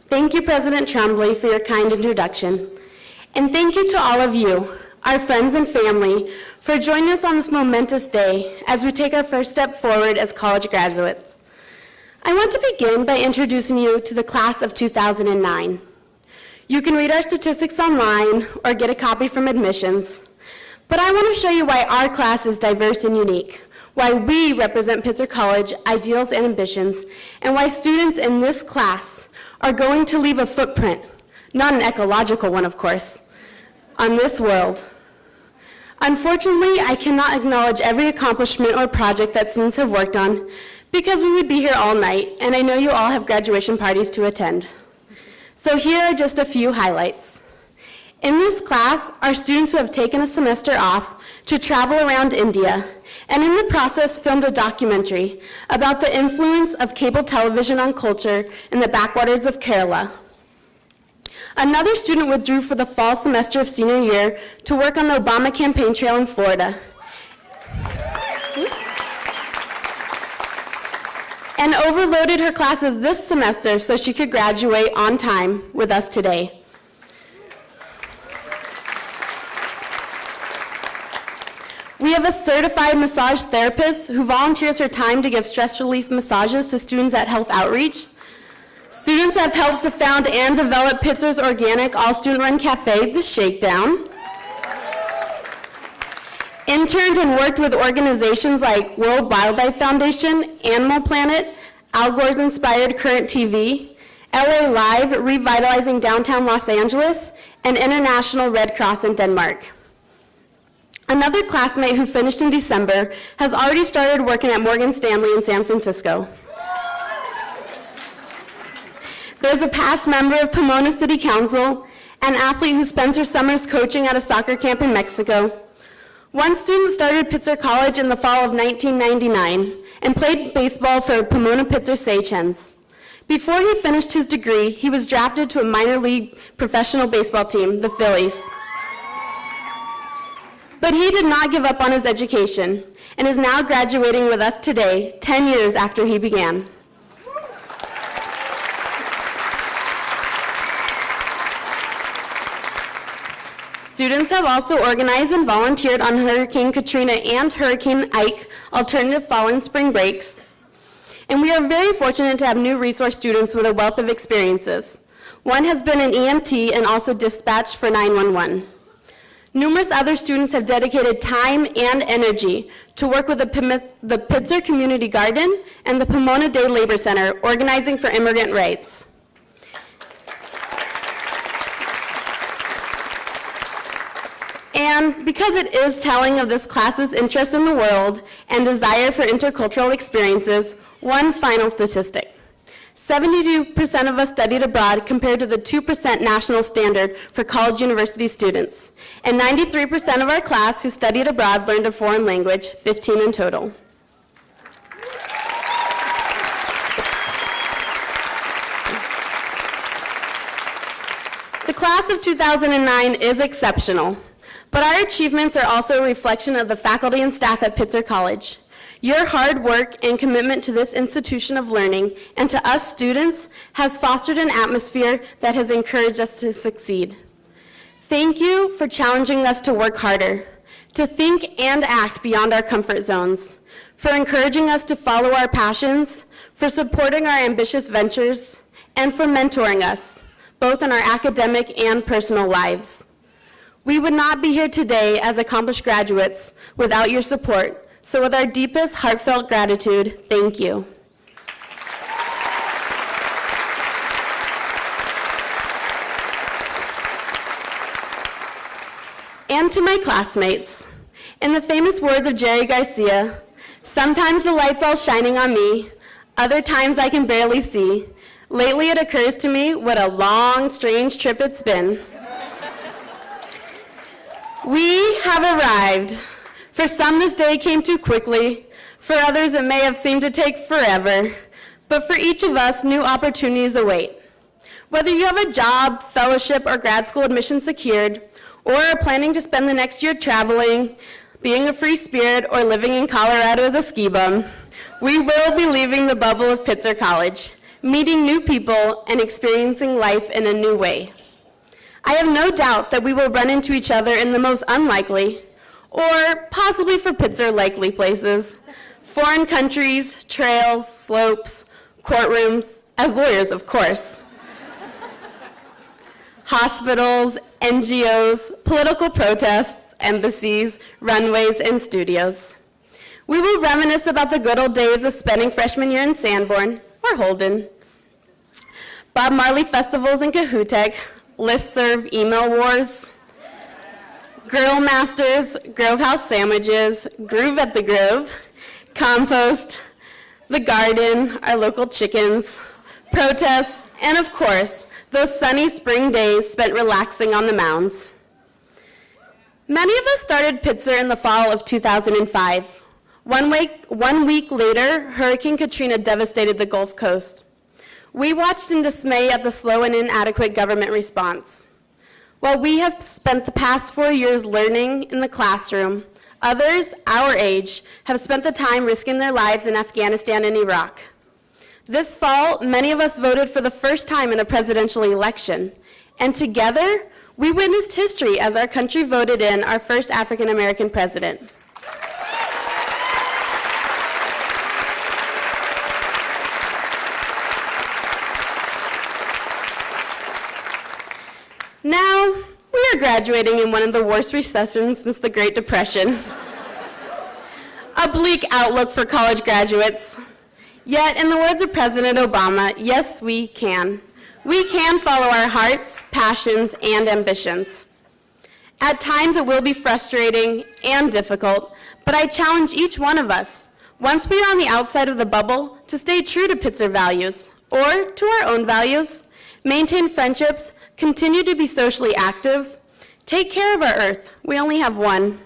Thank you, President Tremblay, for your kind introduction. And thank you to all of you, our friends and family, for joining us on this momentous day as we take our first step forward as college graduates. I want to begin by introducing you to the class of 2009. You can read our statistics online or get a copy from admissions, but I want to show you why our class is diverse and unique, why we represent Pitzer College ideals and ambitions, and why students in this class are going to leave a footprint, not an ecological one, of course, on this world. Unfortunately, I cannot acknowledge every accomplishment or project that students have worked on because we would be here all night, and I know you all have graduation parties to attend. So here are just a few highlights. In this class are students who have taken a semester off to travel around India, and in the process filmed a documentary about the influence of cable television on culture in the backwaters of Kerala. Another student withdrew for the fall semester of senior year to work on the Obama campaign trail in Florida. And overloaded her classes this semester so she could graduate on time with us today. We have a certified massage therapist who volunteers her time to give stress relief massages to students at Health Outreach. Students have helped to found and develop Pitzer's organic all-student-run cafe, The Shakedown. Interned and worked with organizations like World Wildlife Foundation, Animal Planet, Al Gore's Inspired Current TV, LA Live, Revitalizing Downtown Los Angeles, and International Red Cross in Denmark. Another classmate who finished in December has already started working at Morgan Stanley in San Francisco. There's a past member of Pomona City Council, an athlete who spends her summers coaching at a soccer camp in Mexico. One student started Pitzer College in the fall of 1999 and played baseball for Pomona Pitzer Sage Hens. Before he finished his degree, he was drafted to a minor league professional baseball team, the Phillies. But he did not give up on his education and is now graduating with us today, 10 years after he began. Students have also organized and volunteered on Hurricane Katrina and Hurricane Ike alternative fall and spring breaks. And we are very fortunate to have new resource students with a wealth of experiences. One has been an EMT and also dispatched for 911. Numerous other students have dedicated time and energy to work with the Pitzer Community Garden and the Pomona Day Labor Center, organizing for immigrant rights. And because it is telling of this class's interest in the world and desire for intercultural experiences, one final statistic. 72% of us studied abroad compared to the 2% national standard for college university students. And 93% of our class who studied abroad learned a foreign language, 15 in total. The class of 2009 is exceptional, but our achievements are also a reflection of the faculty and staff at Pitzer College. Your hard work and commitment to this institution of learning and to us students has fostered an atmosphere that has encouraged us to succeed. Thank you for challenging us to work harder, to think and act beyond our comfort zones, for encouraging us to follow our passions, for supporting our ambitious ventures, and for mentoring us, both in our academic and personal lives. We would not be here today as accomplished graduates without your support. So with our deepest heartfelt gratitude, thank you. And to my classmates, in the famous words of Jerry Garcia, sometimes the light's all shining on me, other times I can barely see. Lately it occurs to me what a long, strange trip it's been. We have arrived. For some, this day came too quickly. For others, it may have seemed to take forever. But for each of us, new opportunities await. Whether you have a job, fellowship, or grad school admission secured, or are planning to spend the next year traveling, being a free spirit, or living in Colorado as a ski bum, we will be leaving the bubble of Pitzer College. meeting new people, and experiencing life in a new way. I have no doubt that we will run into each other in the most unlikely, or possibly for Pitzer likely places, foreign countries, trails, slopes, courtrooms, as lawyers, of course, hospitals, NGOs, political protests, embassies, runways, and studios. We will reminisce about the good old days of spending freshman year in Sanborn or Holden, Bob Marley festivals in Cahootec, listserv email wars, grill masters, Grove House sandwiches, Groove at the Grove, compost, the garden, our local chickens, protests, and of course, those sunny spring days spent relaxing on the mounds. Many of us started Pitzer in the fall of 2005. One week later, Hurricane Katrina devastated the Gulf Coast. We watched in dismay at the slow and inadequate government response. While we have spent the past 4 years learning in the classroom, others, our age, have spent the time risking their lives in Afghanistan and Iraq. This fall, many of us voted for the first time in a presidential election, and together, we witnessed history as our country voted in our first African American president. Now, we are graduating in one of the worst recessions since the Great Depression. A bleak outlook for college graduates. Yet, in the words of President Obama, yes, we can. We can follow our hearts, passions, and ambitions. At times, it will be frustrating and difficult, but I challenge each one of us, once we are on the outside of the bubble, to stay true to Pitzer values, or to our own values, maintain friendships, continue to be socially active, take care of our earth, we only have one,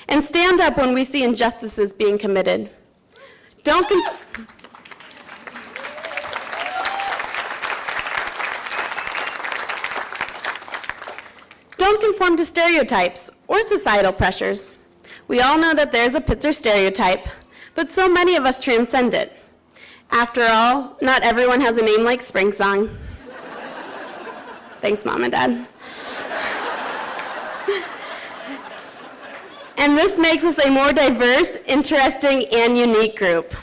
and stand up when we see injustices being committed. Don't conform to stereotypes or societal pressures. We all know that there's a Pitzer stereotype, but so many of us transcend it. After all, not everyone has a name like Springsong. Thanks, Mom and Dad. And this makes us a more diverse, interesting, and unique group.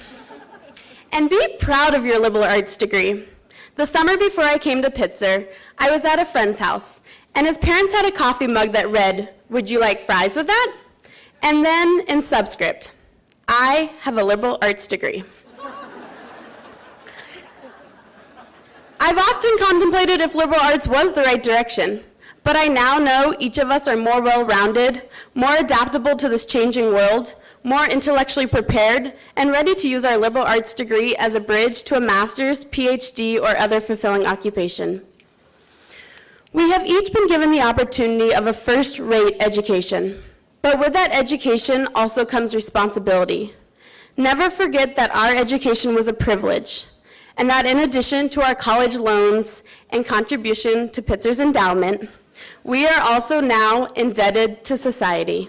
And be proud of your liberal arts degree. The summer before I came to Pitzer, I was at a friend's house, and his parents had a coffee mug that read, "Would you like fries with that?" And then, in subscript, "I have a liberal arts degree." I've often contemplated if liberal arts was the right direction, but I now know each of us are more well-rounded, more adaptable to this changing world, more intellectually prepared, and ready to use our liberal arts degree as a bridge to a master's, PhD, or other fulfilling occupation. We have each been given the opportunity of a first-rate education, but with that education also comes responsibility. Never forget that our education was a privilege, and that in addition to our college loans and contribution to Pitzer's endowment, we are also now indebted to society.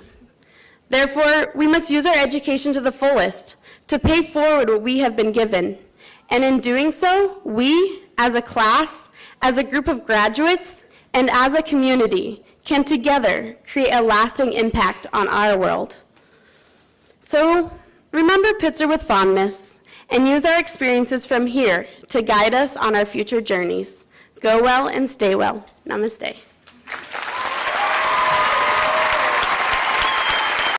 Therefore, we must use our education to the fullest to pay forward what we have been given. And in doing so, we, as a class, as a group of graduates, and as a community, can together create a lasting impact on our world. So, remember Pitzer with fondness, and use our experiences from here to guide us on our future journeys. Go well and stay well. Namaste.